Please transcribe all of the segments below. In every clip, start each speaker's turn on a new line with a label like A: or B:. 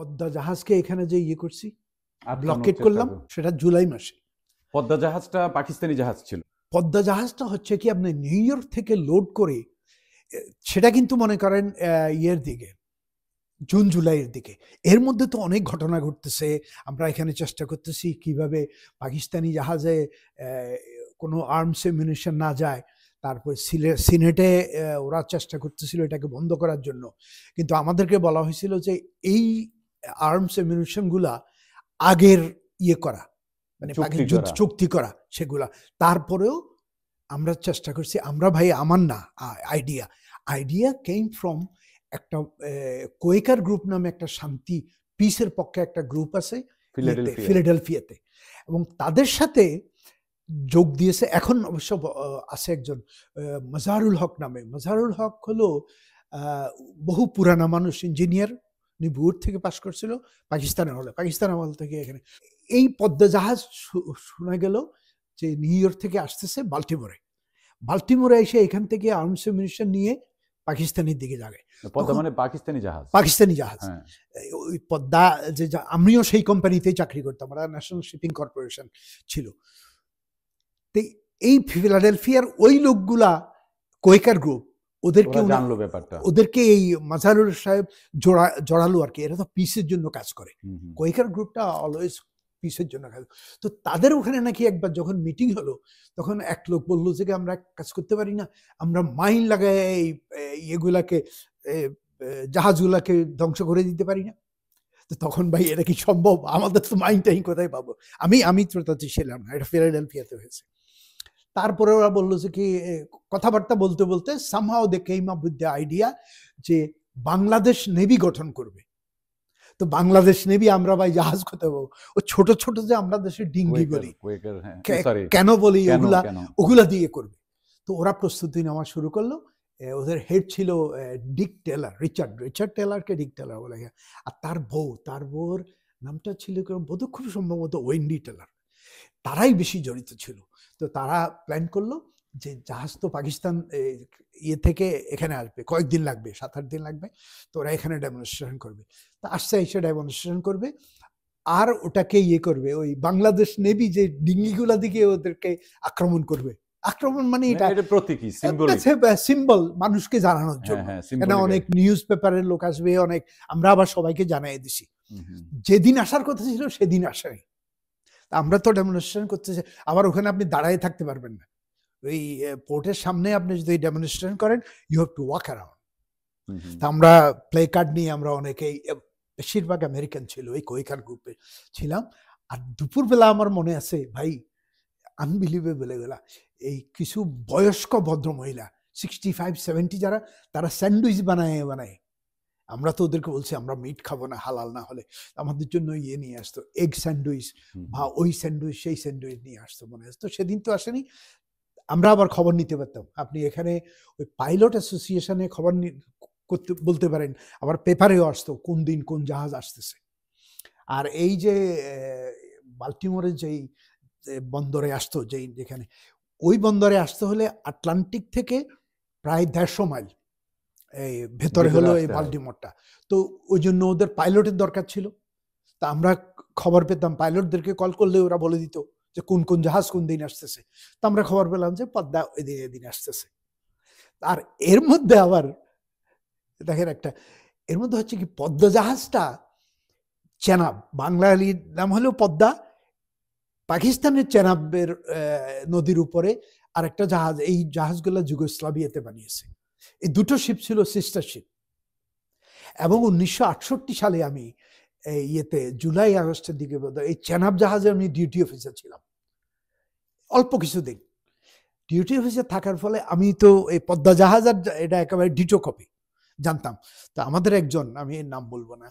A: পদ্মা জাহাজকে এখানে যে ইয়ে করছি, ব্লকেট
B: চেষ্টা
A: করলাম,
B: করো।
A: সেটা জুলাই মাসে।
B: পদ্মা জাহাজটা পাকিস্তানি জাহাজ ছিল।
A: পদ্মা জাহাজটা হচ্ছে কি আপনি নিউ ইয়র্ক থেকে লোড করে, সেটা কিন্তু মনে করেন ইয়ের দিকে, জুন জুলাইয়ের দিকে। এর মধ্যে তো অনেক ঘটনা ঘটতেছে। আমরা এখানে চেষ্টা করতেছি কিভাবে পাকিস্তানি জাহাজে কোনো আর্মস এমিউনিশন না যায়। তারপর সিনেটে ওরা চেষ্টা করতেছিল এটাকে বন্ধ করার জন্য, কিন্তু আমাদেরকে বলা হয়েছিল যে এই আর্মস এমিউনিশনগুলা আগের ইয়ে করা, মানে চুক্তি করা সেগুলা। তারপরেও আমরা চেষ্টা করছি। আমরা ভাই, আমার না আইডিয়া কেম ফ্রম একটা কোয়েকার গ্রুপ নামে একটা শান্তি পিসের পক্ষে একটা গ্রুপ আছে ফিলাডেলফিয়াতে, এবং তাদের সাথে যোগ দিয়েছে। এখন অবশ্য আছে একজন মজহারুল হক নামে। মজহারুল হক হলো বহু পুরানা মানুষ, ইঞ্জিনিয়ার, নিবুর থেকে পাশ করছিল পাকিস্তান আমল থেকে এখানে। এই পদ্মা জাহাজ শোনা গেল যে নিউ ইয়র্ক থেকে আসতেছে বাল্টিমোরে এসে এখান থেকে আর্মস এমিউনিশন নিয়ে পাকিস্তানের দিকে যাবে।
B: পদ্মা মানে পাকিস্তানি জাহাজ।
A: ওই পদ্মা যে, আমিও সেই কোম্পানিতেই চাকরি করতাম, আমরা ন্যাশনাল শিপিং কর্পোরেশন ছিল। তো এই ফিলাডেলফিয়ার ওই লোকগুলা কোয়েকার গ্রুপ, ওদেরকে এই মাজহারুল সাহেব জড়ালো আর কি। এরা তো পিসের জন্য কাজ করে, কোয়েকার গ্রুপটা অলওয়েজ পিসের জন্য কাজ। তো তাদের ওখানে নাকি একবার যখন মিটিং হলো, তখন এক লোক বললো যে আমরা কাজ করতে পারি না, আমরা মাইন লাগাই এই ইয়েগুলাকে, জাহাজগুলাকে ধ্বংস করে দিতে পারি না। তো তখন ভাই, এটা কি সম্ভব? আমাদের তো মাইনটাই কোথায় পাবো? আমি তো তাতে ছিলাম না, এটা ফিলাডেলফিয়াতে হয়েছে। তারপরে ওরা বললো যে কি, কথাবার্তা বলতে বলতে somehow they came up with the idea যে বাংলাদেশ নেভি গঠন করবে। তো বাংলাদেশ নেভি আমরা ভাই জাহাজ কোথায় পাবো? ও ছোট ছোট যে আমরা দেশে ডিঙ্গি বলি, কেন বলি, ওগুলা দিয়ে করবে। তো ওরা প্রস্তুতি নেওয়া শুরু করলো। ওদের হেড ছিল ডিক টেলার, রিচার্ড টেলারকে ডিক টেলার বলে। আর তার বউর নামটা ছিল বোধ খুব সম্ভবত ওয়েন্ডি টেলার। তারাই বেশি জড়িত ছিল। তো তারা প্ল্যান করলো যে জাহাজ তো পাকিস্তান ইয়ে থেকে এখানে আসবে, কয়েকদিন লাগবে, 7-8 দিন লাগবে। তো ওরা এখানে ডেমনস্ট্রেশন করবে। তো আসছে এসে ডেমনস্ট্রেশন করবে, আর ওটাকে ইয়ে করবে, ওই বাংলাদেশ নেভি যে ডিঙ্গিগুলা দিকে ওদেরকে আক্রমণ করবে। আক্রমণ মানে এটা
B: প্রতীকী
A: সিম্বল, মানুষকে জানানোর জন্য। কেন অনেক নিউজ পেপারের লোক আসবে, অনেক, আমরা আবার সবাইকে জানাই দিছি। যেদিন আসার কথা ছিল সেদিন আসাই। আমরা তো ডেমনস্ট্রেশন করতেছি, আবার ওখানে আপনি দাঁড়ায় থাকতে পারবেন না। ওই পোর্টের সামনে আপনি যদি ডেমনস্ট্রেশন করেন, you have to walk around. তা আমরা প্লে কার্ড নিয়ে, আমরা অনেকেই, বেশিরভাগ আমেরিকান ছিল, ওই কোয়েকার গ্রুপে ছিলাম। আর দুপুরবেলা আমার মনে আছে ভাই, আনবিলিভেবল এগুলা, এই কিছু বয়স্ক ভদ্র মহিলা 65-70 যারা, তারা স্যান্ডউইচ বানায়। আমরা তো ওদেরকে বলছি আমরা মিট খাবো না হালাল না হলে, আমাদের জন্য ইয়ে নিয়ে আসতো, এগ স্যান্ডউইচ বা ওই স্যান্ডউইচ সেই স্যান্ডউইচ নিয়ে আসতো। মনে আসতো, সেদিন তো আসেনি। আমরা আবার খবর নিতে পারতাম। আপনি এখানে ওই পাইলট অ্যাসোসিয়েশনে খবর করতে বলতে পারেন, আবার পেপারেও আসতো কোন দিন কোন জাহাজ আসতেছে। আর এই যে বাল্টিমোরের যেই বন্দরে আসতো, যেখানে ওই বন্দরে আসতে হলে আটলান্টিক থেকে প্রায় 150 মাইল এই ভেতরে হলো এই বাল্টিমোরটা। তো ওই জন্য ওদের পাইলটের দরকার ছিল। তা আমরা খবর পেতাম, পাইলটদেরকে কল করলে ওরা বলে দিত যে কোন কোন জাহাজ কোন দিন আসতেছে। তো আমরা খবর পেলাম যে পদ্মা এদিন আসতেছে। আর এর মধ্যে আবার দেখেন একটা, এর মধ্যে হচ্ছে কি, পদ্মা জাহাজটা চেনাব, বাঙালির নাম হলো পদ্মা, পাকিস্তানের চেনাবের নদীর উপরে আর একটা জাহাজ, এই জাহাজগুলো যুগোস্লাভিয়াতে বানিয়েছে। এই দুটো শিপ ছিল সিস্টার শিপ। এবং 1968 সালে আমি ইয়েতে জুলাই আগস্টের দিকে এই চেনাব জাহাজে আমি ডিউটি অফিসার ছিলাম অল্প কিছুদিন। ডিউটি অফিসার থাকার ফলে আমি তো এই পদ্মা জাহাজ আর এটা একেবারে ডিটো কপি জানতাম। তো আমাদের একজন, আমি এর নাম বলবো না,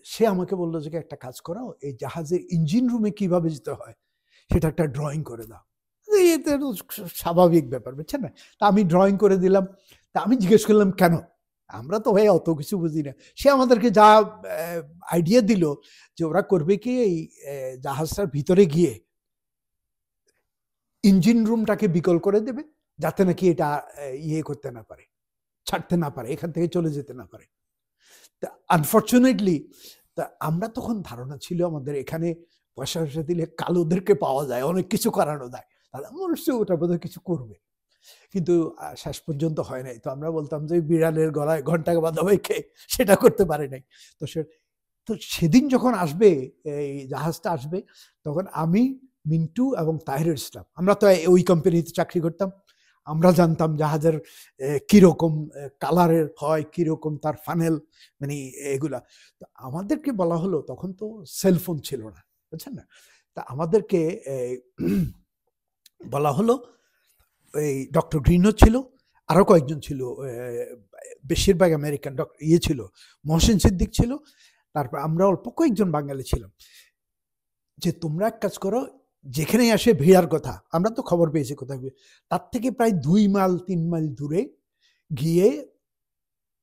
A: সে আমাকে বললো যে একটা কাজ করো, এই জাহাজের ইঞ্জিন রুমে কিভাবে যেতে হয় সেটা একটা ড্রয়িং করে দাও। এতে স্বাভাবিক ব্যাপার, বুঝছেন না? তা আমি ড্রয়িং করে দিলাম। তা আমি জিজ্ঞেস করলাম কেন, আমরা তো ভাই অত কিছু বুঝি না। সে আমাদেরকে যা আইডিয়া দিল যে ওরা করবে কি, এই জাহাজটার ভিতরে গিয়ে ইঞ্জিন রুমটাকে বিকল করে দেবে, যাতে নাকি এটা ইয়ে করতে না পারে, ছাড়তে না পারে, এখান থেকে চলে যেতে না পারে। তা আনফর্চুনেটলি তা আমরা তখন ধারণা ছিল আমাদের এখানে পয়সা পয়সা দিলে কালোদেরকে পাওয়া যায়, অনেক কিছু করানো যায়, তাহলে মনুষ্য ওটা বোধহয় কিছু করবে, কিন্তু শেষ পর্যন্ত হয় নাই। তো আমরা বলতাম যে বিড়ালের গলায় ঘন্টা বাঁধা রেখে সেটা করতে পারে নাই। তো সেদিন যখন আসবে, এই জাহাজটা আসবে, তখন আমি, মিন্টু এবং তাহিরুল ইসলাম, আমরা তো ওই কোম্পানিতে চাকরি করতাম, আমরা জানতাম জাহাজের কিরকম কালারের হয়, কিরকম তার ফানেল, মানে এগুলা। তো আমাদেরকে বলা হলো, তখন তো সেলফোন ছিল না, বুঝছেন না, তা আমাদেরকে বলা হলো, এই ডক্টর গ্রিনও ছিল, আরো কয়েকজন ছিল, বেশিরভাগ আমেরিকান ছিল, মহসিন সিদ্দিক ছিল, তারপর আমরা অল্প কয়েকজন বাঙালি ছিলাম, যে তোমরা এক কাজ করো, যেখানে আসে ভিড়ার কথা, আমরা তো খবর পেয়েছি কোথায়, তার থেকে প্রায় 2 মাইল 3 মাইল দূরে গিয়ে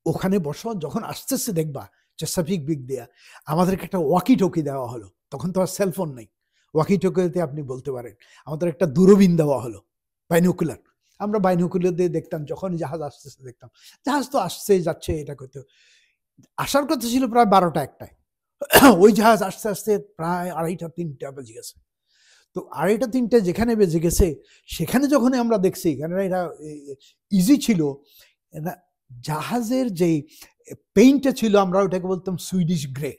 A: ওখানে বসো, যখন আসতেছে দেখবা চেসাপিক বিগ দেয়া, আমাদেরকে একটা ওয়াকি টকি দেওয়া হলো, তখন তো আর সেলফোন নেই, ওয়াকি টকিতে আপনি বলতে পারেন, আমাদের একটা দূরবীন দেওয়া হলো, বাইনোকুলার, আমরা বাইনোকুলার দিয়ে দেখতাম, যখন জাহাজ আসতেছে দেখতাম, জাহাজ তো আসছে যাচ্ছে, এটা করতে আসার কথা ছিল প্রায় 12টা 1টায়, ওই জাহাজ আস্তে আস্তে প্রায় 2:30 3টা বেজে গেছে। তো 2:30 3টা যেখানে বেজে গেছে, সেখানে যখন আমরা দেখছি, কেননা এটা ইজি ছিল, জাহাজের যে পেইন্টটা ছিল, আমরা ওটাকে বলতাম সুইডিশ গ্রে,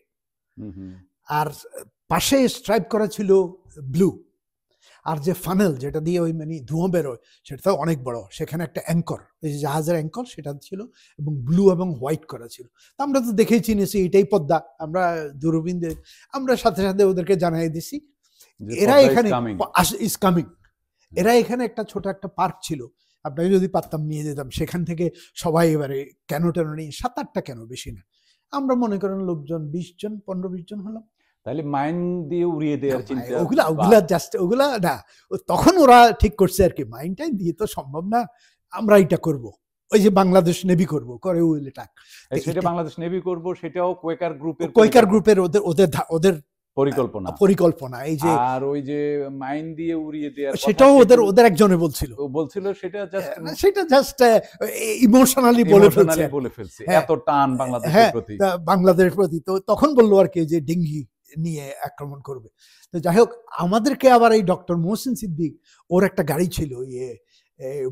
A: আর পাশে স্ট্রাইপ করা ছিল ব্লু, আর যে ফানেল যেটা দিয়ে ওই মানে ধোঁয়া বেরোয়, সেটা অনেক বড়, সেখানে একটা অ্যাঙ্কর, এই যে জাহাজের অ্যাঙ্কর সেটা ছিল, এবং ব্লু এবং হোয়াইট করা ছিল। আমরা তো দেখেই চিনেছি এটাই পদ্মা, আমরা দূরবীন দিয়ে আমরা সাথে সাথে ওদেরকে জানাই দিছি এরা এখানে ইজ কামিং। এরা এখানে একটা ছোট একটা পার্ক ছিল, আপনাকে যদি পারতাম নিয়ে যেতাম, সেখান থেকে সবাই এবারে কেন টেন নিয়ে 7-8টা কেন, বেশি না, আমরা মনে করেন লোকজন 20 জন 15-20 জন হলাম।
B: তাহলে মাইন দিয়ে উড়িয়ে দেওয়ার চিন্তা,
A: ওগুলা জাস্ট ওগুলা না, তখন ওরা ঠিক করছে আর কি, মাইনটাই দিয়ে তো সম্ভব না, আমরা এটা করব, ওই যে বাংলাদেশ নেভি করব, করে উইলে টাক,
B: সেটা বাংলাদেশ নেভি করব, সেটাও কোয়েকার গ্রুপের
A: ওদের পরিকল্পনা। এই যে
B: আর ওই যে মাইন দিয়ে উড়িয়ে দেওয়ার,
A: সেটাও ওদের একজনে বলছিল সেটা জাস্ট ইমোশনালি বলে
B: ফেলছে, এত টান
A: বাংলাদেশের প্রতি। তো তখন বললো আর কি যে ডেঙ্গি নিয়ে আক্রমণ করবে। তো যাই হোক, আমাদেরকে আবার এই ডক্টর মহসিন সিদ্দিক, ওর একটা গাড়ি ছিল,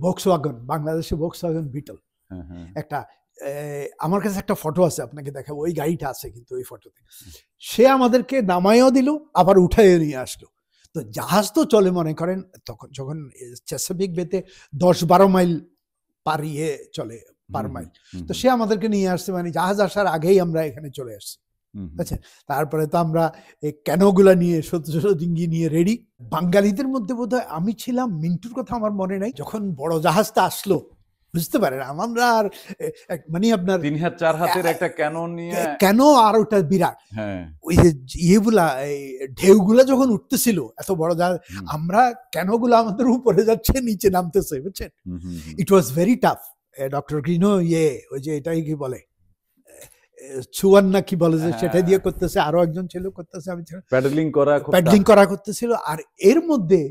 A: ভক্সওয়াগন, বাংলাদেশে ভক্সওয়াগন বিটল, একটা, আমার কাছে একটা ফটো আছে, আপনাকে দেখাবো, ওই গাড়িটা আছে কিন্তু ওই ফটোতে, সে আমাদেরকে নামাইও দিল, আবার উঠাইও নিয়ে আসলো। তো জাহাজ তো চলে, মনে করেন তখন যখন চেসাপিক বেতে 10-12 মাইল পারিয়ে চলে পার মাইল, তো সে আমাদেরকে নিয়ে আসছে, মানে জাহাজ আসার আগেই আমরা এখানে চলে আসছি। আচ্ছা, তারপরে তো আমরা এই ক্যানোগুলা নিয়ে, ছোট ছোট ডিঙ্গি নিয়ে রেডি। বাঙালিদের মধ্যে বোধহয় আমি ছিলাম, মিন্টুর কথা আমার মনে নাই, যখন বড় জাহাজটা আসলো, বুঝতে পারেন, আমরা আর মানে আপনার
B: 3 হাত 4 হাতের একটা ক্যানন নিয়ে,
A: কেন, আর ওটা বিরাট, ওই যে ইয়েগুলা, ঢেউগুলা যখন উঠতেছিল, এত বড় জাহাজ, আমরা ক্যানোগুলা আমাদের উপরে যাচ্ছে, নিচে নামতেছে, বুঝছেন, ইট ওয়াজ ভেরি টাফ। ডক্টর গ্রিনো ওই যে এটাই কি বলে, ছুয়ান না কি বলে, যে সেটা দিয়ে করতেছে, আরো একজন ছিল করতেছে, আমি প্যাডলিং করা করতেছিল। আর এর মধ্যে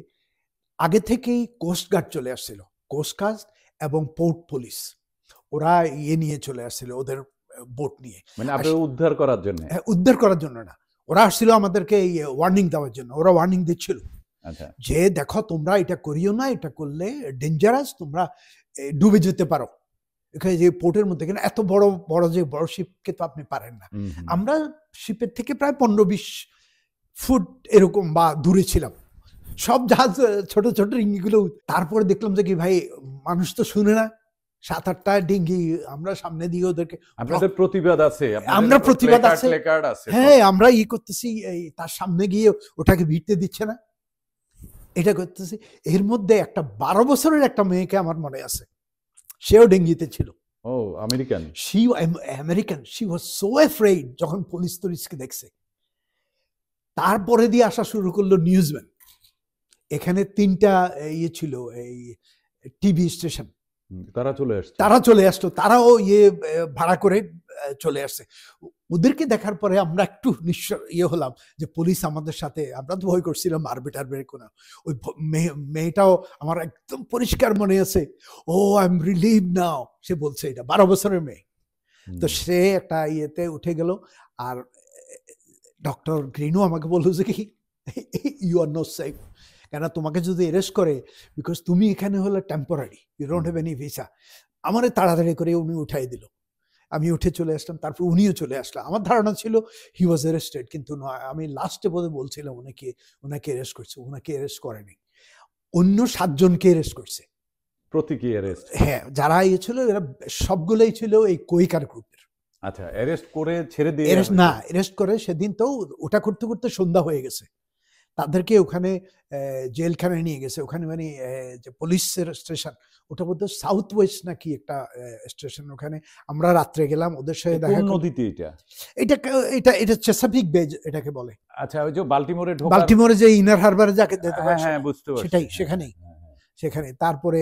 A: আগে থেকেই কোস্টগার্ড চলে আসছিল, কোস্টগার্ড এবং পোর্ট পুলিশ, ওরা নিয়ে চলে আসছিল ওদের বোট নিয়ে,
B: মানে আপনাদের উদ্ধার করার জন্য
A: না, ওরা আসছিল আমাদেরকে ওয়ার্নিং দেওয়ার জন্য। ওরা ওয়ার্নিং দিচ্ছিল যে দেখো, তোমরা এটা করিও না, এটা করলে ডেঞ্জারাস, তোমরা ডুবে যেতে পারো এখানে, যে পোর্টের মধ্যে, এখানে এত বড় বড় যে বড় শিপকে তো আপনি পারেন না। আমরা শিপের থেকে প্রায় 15-20 ফুট এরকম বা দূরে ছিলাম, সব জাহাজ ছোট ছোট ডিঙ্গিগুলো। তারপরে দেখলাম যে কি ভাই, মানুষ তো শুনে না, 7-8টা ডিঙ্গি, আমরা সামনে দিয়ে ওদেরকে,
B: আপনাদের প্রতিবাদ আছে,
A: আমরা প্রতিবাদ আছে, হ্যাঁ, আমরা করতেছি, তার সামনে গিয়ে ওটাকে ভিড়তে দিচ্ছে না, এটা করতেছি। এর মধ্যে একটা 12 বছরের একটা মেয়েকে আমার মনে আছে, সেও ডেঙ্গিতে ছিল।
B: American,
A: she was so afraid যখন পুলিশ টুলিশকে দেখছে। তারপরে দিয়ে আসা শুরু করলো নিউজম্যান। এখানে 3টা ছিল, এই টিভি স্টেশন, তারা চলে আসতো, তারাও ভাড়া করে চলে আসছে। ওদেরকে দেখার পরে আমরা একটু হলাম যে পুলিশ আমাদের সাথে, আমরা তো ভয় করছিলাম মারবে টারবে কোনো। ওই মেয়েটাও আমার একদম পরিষ্কার মনে আছে, ও আই এম রিলিভ নাও, সে বলছে, এটা 12 বছরের মেয়ে। তো সে একটা উঠে গেল, আর ডক্টর গ্রিনো আমাকে বললো যে কি ইউ আর নো সেফ, কেন তোমাকে যদি অ্যারেস্ট করে, বিকজ তুমি এখানে হলো temporary, you don't have any visa. আমারে তাড়াতাড়ি করে উনি উঠাই দিল, আমি উঠে চলে আসলাম, তারপর উনিও চলে আসলাম। আমার ধারণা ছিল হি ওয়াজ অ্যারেস্টেড, কিন্তু নয়, আমি লাস্টে বলছিলাম ওনাকে অ্যারেস্ট করছে, ওনাকে অ্যারেস্ট করেনি, অন্য 7 জনকে অ্যারেস্ট করছে।
B: প্রতীকী অ্যারেস্ট?
A: হ্যাঁ, যারা ইয়ে ছিল এরা সবগুলোই ছিল এই কোয়েকার গ্রুপের।
B: আচ্ছা, অ্যারেস্ট করে ছেড়ে দিয়ে?
A: না, অ্যারেস্ট করে সেদিন তো ওটা করতে করতে সন্ধ্যা হয়ে গেছে, তাদেরকে ওখানে জেলখানায় নিয়ে গেছে, ওখানে মানে যে পুলিশের স্টেশন, ওটা বলতে সাউথ ওয়েস্ট নাকি একটা স্টেশন, ওখানে আমরা রাত্রে গেলাম ওদের সাথে দেখা।
B: কোন নদীতে এটা?
A: এটা চেসাপিক বে এটাকে বলে।
B: আচ্ছা, ওই যে
A: বাল্টিমোরে যে ইনার হারবারে যাকে যেতে পারে,
B: হ্যাঁ বুঝতে পারছি,
A: সেটাই, সেখানে। তারপরে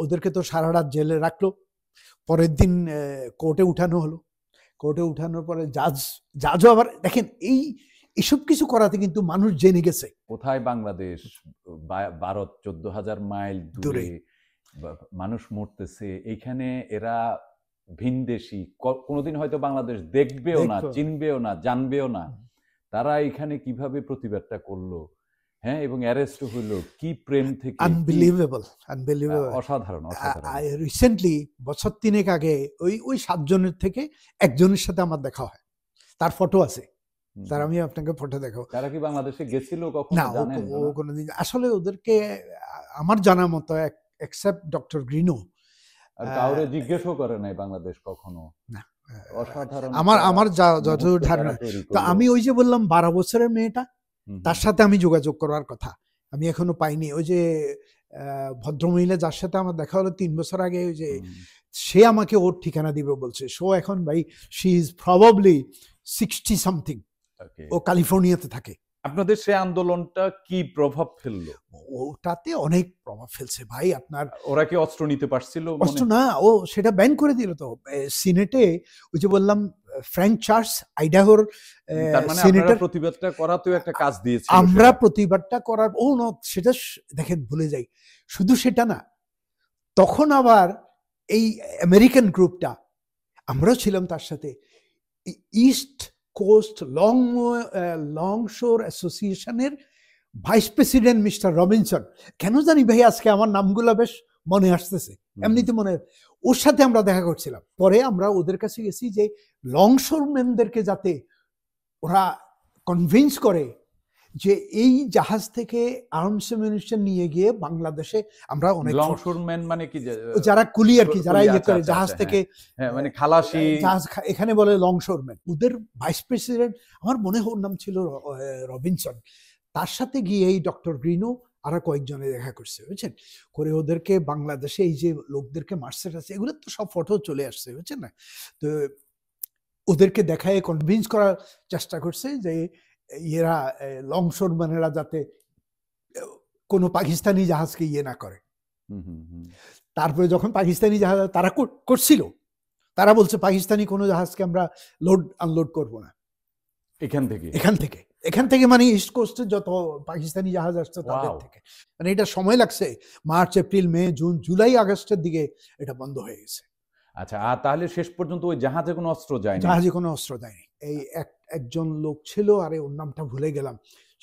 A: ওদেরকে তো সারা রাত জেলে রাখলো, পরের দিন কোর্টে উঠানো হলো, কোর্টে উঠানোর পরে জাজও আবার দেখেন এইসব কিছু করাতে কিন্তু মানুষ জেনে গেছে
B: কোথায় বাংলাদেশ, 12-14,000 মাইল দূরে মানুষ মরতেছে, এইখানে এরা ভিনদেশী, কোনোদিন হয়তো বাংলাদেশ দেখবেও না, চিনবেও না, জানবেও না, তারা এখানে কিভাবে প্রতিবাদটা করলো, হ্যাঁ, এবং অ্যারেস্ট হইলো, কি প্রেম থেকে,
A: আনবিলিভেবল,
B: অসাধারণ।
A: রিসেন্টলি বছর 3 আগে ওই 7 জনের থেকে একজনের সাথে আমার দেখা হয়, তার ফটো আছে, তার আমি আপনাকে ফটো দেখাবো।
B: তারা কি বাংলাদেশে গেছিল কখনো?
A: না, ও কোনোদিন আসলে ওদেরকে আমার জানা মতো এক্সেপ্ট ডক্টর গ্রিনো
B: কাউরে জিজ্ঞেসও করে নাই বাংলাদেশ কখনো।
A: না,
B: অসাধারণ।
A: আমার যতদূর ধারণা, তো আমি ওই যে বললাম 12 বছরের মেয়েটা, তার সাথে আমি যোগাযোগ করার কথা, আমি এখনো পাইনি। ওই যে ভদ্রমহিলা যার সাথে আমার দেখা হলো 3 বছর আগে, ওই যে সে আমাকে ওর ঠিকানা দিবে বলছে। সো এখন ভাই শি ইজ প্রবাবলি 60 সামথিং, ও ক্যালিফোর্নিয়াতে থাকে।
B: আপনাদের সেই আন্দোলনটা কি প্রভাব ফেললো?
A: ওটাতে অনেক প্রভাব ফেলছে ভাই। আপনার
B: ওরা কি অস্ত্র নিতে পারছিল?
A: অস্ত্র না, ও সেটা ব্যান করে দিল তো সিনেটে। ওই যে বললাম ফ্র্যাঙ্ক চার্লস আইডাহোর
B: সিনেটর, প্রতিবাদটা করাতেও একটা কাজ দিয়েছে।
A: আমরা প্রতিবাদটা করার সেটা দেখেন ভুলে যাই, শুধু সেটা না, তখন আবার এই আমেরিকান গ্রুপটা, আমরাও ছিলাম তার সাথে, ইস্ট কোস্ট লং শোর অ্যাসোসিয়েশনের ভাইস প্রেসিডেন্ট মিস্টার রবিনসন, কেন জানি ভাই আজকে আমার নামগুলো বেশ মনে আসতেছে, এমনিতে মনে, ওর সাথে আমরা দেখা করছিলাম। পরে আমরা ওদের কাছে গেছি যে লং শোরম্যানদেরকে যাতে ওরা কনভিন্স করে যে এই জাহাজ থেকে আর্মস অ্যামিউনিশন নিয়ে গিয়ে বাংলাদেশে আমরা অনেক,
B: লংশোরম্যান মানে কি,
A: যারা কুলি আর কি, যারা ইয়ে করে জাহাজ থেকে,
B: মানে খালাসি,
A: জাহাজ এখানে বলে লংশোরম্যান। ওদের ভাইস প্রেসিডেন্ট, আমার মনে হয় ওর নাম ছিল রবিনসন, তার সাথে গিয়ে এই ডক্টর গ্রিনো আর কয়েকজনে দেখা করছে, বুঝছেন, করে ওদেরকে বাংলাদেশে এই যে লোকদেরকে মারছে আছে, এগুলো তো সব ফটো চলে আসছে, বুঝছেন না, তো ওদেরকে দেখায় কনভিন্স করার চেষ্টা করছে যে এরা লংশোরম্যানেরা যাতে কোনো পাকিস্তানি জাহাজকে ইয়ে না করে। তারপরে যখন পাকিস্তানি জাহাজ তারা করছিল, তারা বলছে পাকিস্তানি কোনো জাহাজকে আমরা লোড আনলোড করবো না এখান থেকে মানে ইস্ট কোস্টের যত পাকিস্তানি জাহাজ আসছে তাদের থেকে, মানে এটা সময় লাগছে, মার্চ, এপ্রিল, মে, জুন, জুলাই, আগস্টের দিকে এটা বন্ধ হয়ে গেছে।
B: আচ্ছা, আর তাহলে শেষ পর্যন্ত ওই জাহাজে কোনো অস্ত্র যায়নি?
A: জাহাজে কোনো অস্ত্র দেয়নি। এই একজন লোক ছিল, আরে ওর নামটা ভুলে গেলাম,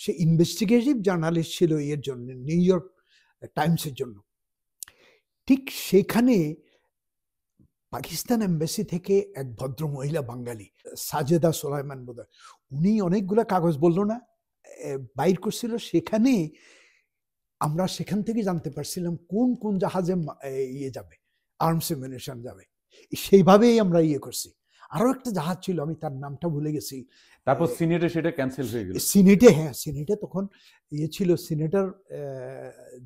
A: সে ইনভেস্টিগেটিভ জার্নালিস্ট ছিল এর জন্য, নিউ ইয়র্ক টাইমসের জন্য। ঠিক সেখানে পাকিস্তান এম্বাসি থেকে এক ভদ্র মহিলা বাঙালি, সাজেদা সোলাইমান বোধহয়, উনি অনেকগুলো কাগজ বললো না বাইর করছিল, সেখানে আমরা সেখান থেকে জানতে পারছিলাম কোন কোন জাহাজে ইয়ে যাবে, আর্মস অ্যামিউনিশন যাবে, সেইভাবেই আমরা ইয়ে করছি। আরো একটা জাহাজ ছিল, আমি তার নামটা ভুলে গেছি।
B: তারপর সিনেটে সেটা ক্যান্সেল হয়ে গেল।
A: সিনেটে, হ্যাঁ, সিনেটে তখন ইয়ে ছিল, সিনেটর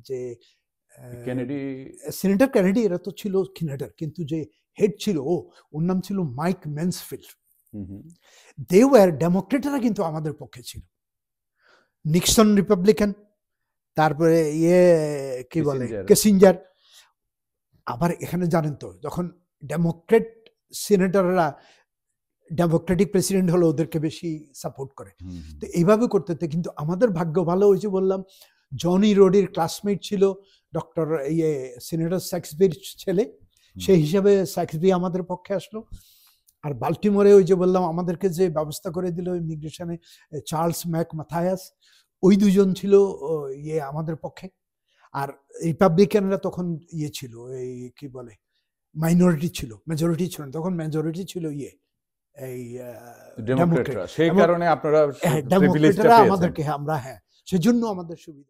A: যে সিনেটর কেনেডি, এরা তো ছিল সিনেটর, কিন্তু যে হেড ছিল ওর নাম ছিল মাইক ম্যান্সফিল্ড। দে ওয়ার ডেমোক্রেটরা কিন্তু আমাদের পক্ষে ছিল, নিক্সন রিপাবলিকান, তারপরে ইয়ে কি বলে কিসিঞ্জার। আবার এখানে জানেন তো, যখন ডেমোক্রেট সিনেটররা ডেমোক্রেটিক প্রেসিডেন্ট হলো ওদেরকে বেশি সাপোর্ট করে, তো এইভাবে করতে। কিন্তু আমাদের ভাগ্য ভালো, ওই যে বললাম জনি রোডির ক্লাসমেট ছিল ডক্টর সিনেটর স্যাক্সবির ছেলে, সেই হিসাবে স্যাক্সবি আমাদের পক্ষে আসলো। আর বাল্টিমোরে ওই যে বললাম আমাদেরকে যে ব্যবস্থা করে দিল ইমিগ্রেশনে, চার্লস ম্যাক মাথায়াস, ওই দুজন ছিল ইয়ে আমাদের পক্ষে। আর রিপাবলিকানরা তখন ইয়ে ছিল, এই কি বলে মাইনরিটি ছিল, মেজরিটি ছিল না, তখন মেজরিটি ছিল ইয়ে এই
B: ডেমোক্রেটরা। সেই কারণে আপনারা
A: ডেমোক্রেটরা আমাদেরকে, আমরা সেজন্য আমাদের সুবিধা।